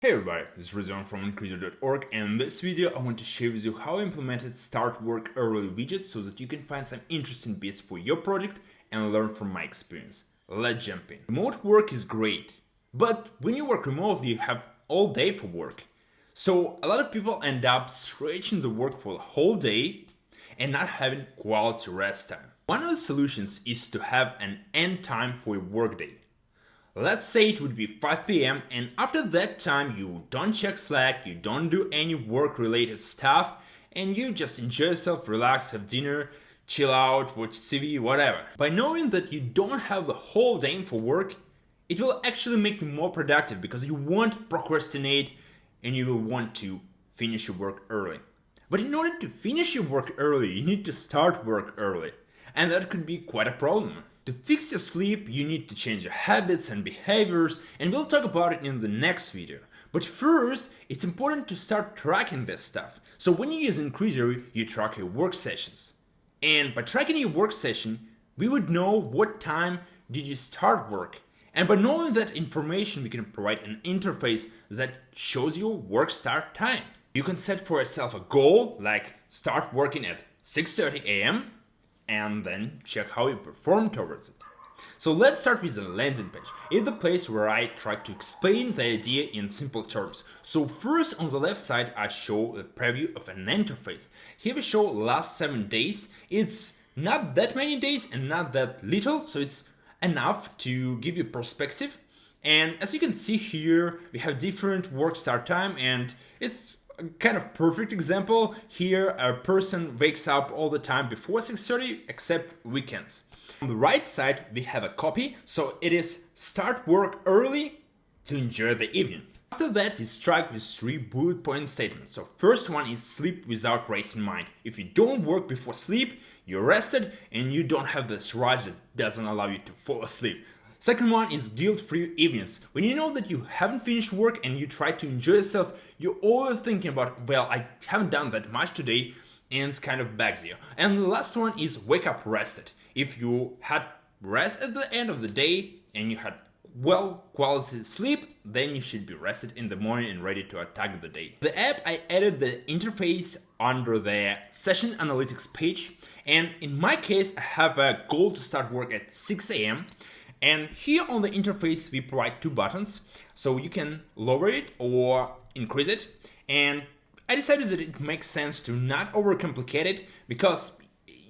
Hey everybody, this is Rizwan from Increaser.org, and in this video I want to share with you how I implemented Start Work Early widget so that you can find some interesting bits for your project and learn from my experience. Let's jump in. Remote work is great, but when you work remotely you have all day for work. So a lot of people end up stretching the work for the whole day and not having quality rest time. One of the solutions is to have an end time for your workday. Let's say it would be 5 p.m. and after that time you don't check Slack, you don't do any work related stuff, and you just enjoy yourself, relax, have dinner, chill out, watch TV, whatever. By knowing that you don't have the whole day for work, it will actually make you more productive because you won't procrastinate and you will want to finish your work early. But in order to finish your work early, you need to start work early, and that could be quite a problem. To fix your sleep, you need to change your habits and behaviors, and we'll talk about it in the next video. But first, it's important to start tracking this stuff. So when you use Increaser, you track your work sessions. And by tracking your work session, we would know what time did you start work. And by knowing that information, we can provide an interface that shows you work start time. You can set for yourself a goal, like start working at 6:30 a.m. and then check how you perform towards it. So let's start with the landing page. It's the place where I try to explain the idea in simple terms. So first on the left side I show a preview of an interface. Here we show last 7 days. It's not that many days and not that little, so it's enough to give you perspective. And as you can see here, we have different work start time, and it's a kind of perfect example. Here a person wakes up all the time before 6:30 except weekends. On the right side we have a copy, so it is start work early to enjoy the evening. After that we strike with 3 bullet point statements. So first one is sleep without racing mind. If you don't work before sleep, you're rested and you don't have this rush that doesn't allow you to fall asleep. Second one is guilt-free evenings. When you know that you haven't finished work and you try to enjoy yourself, you're always thinking about, well, I haven't done that much today, and it's kind of bugs you. And the last one is wake up rested. If you had rest at the end of the day and you had well quality sleep, then you should be rested in the morning and ready to attack the day. The app, I added the interface under the session analytics page, and in my case I have a goal to start work at 6 a.m. And here on the interface we provide 2 buttons, so you can lower it or increase it. And I decided that it makes sense to not overcomplicate it because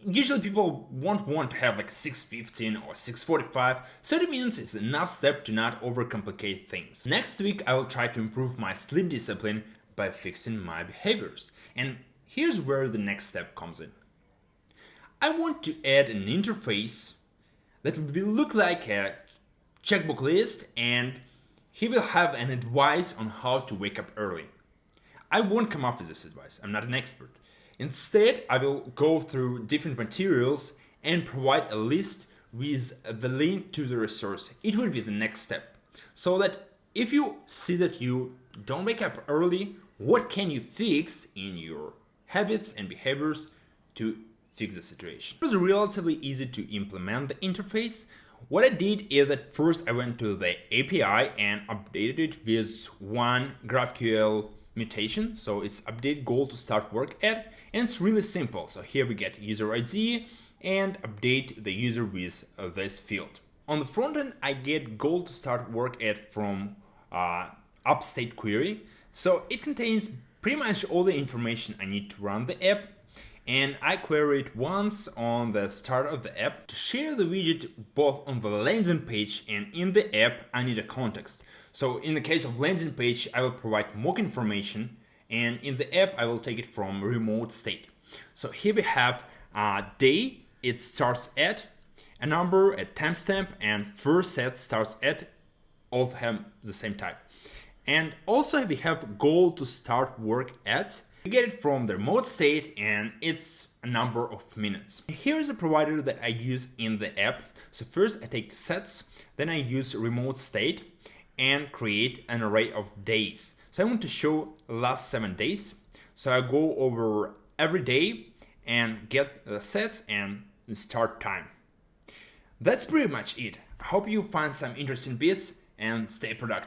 usually people won't want to have like 6:15 or 6:45, so it means it's enough step to not overcomplicate things. Next week I will try to improve my sleep discipline by fixing my behaviors. And here's where the next step comes in. I want to add an interface that will look like a checkbook list, and he will have an advice on how to wake up early. I won't come up with this advice, I'm not an expert. Instead, I will go through different materials and provide a list with the link to the resource. It will be the next step. So that if you see that you don't wake up early, what can you fix in your habits and behaviors to fix the situation? It was relatively easy to implement the interface. What I did is that first I went to the API and updated it with one GraphQL mutation. So it's update goal to start work at, and it's really simple. So here we get user ID and update the user with this field. On the front end, I get goal to start work at from Upstate query. So it contains pretty much all the information I need to run the app. And I query it once on the start of the app. To share the widget both on the landing page and in the app, I need a context. So in the case of landing page, I will provide mock information, and in the app, I will take it from remote state. So here we have a day, it starts at a number, a timestamp, and first set starts at, all have the same type. And also we have goal to start work at. You get it from the remote state and it's a number of minutes. Here is a provider that I use in the app. So first I take sets, then I use remote state and create an array of days. So I want to show last 7 days. So I go over every day and get the sets and start time. That's pretty much it. I hope you find some interesting bits and stay productive.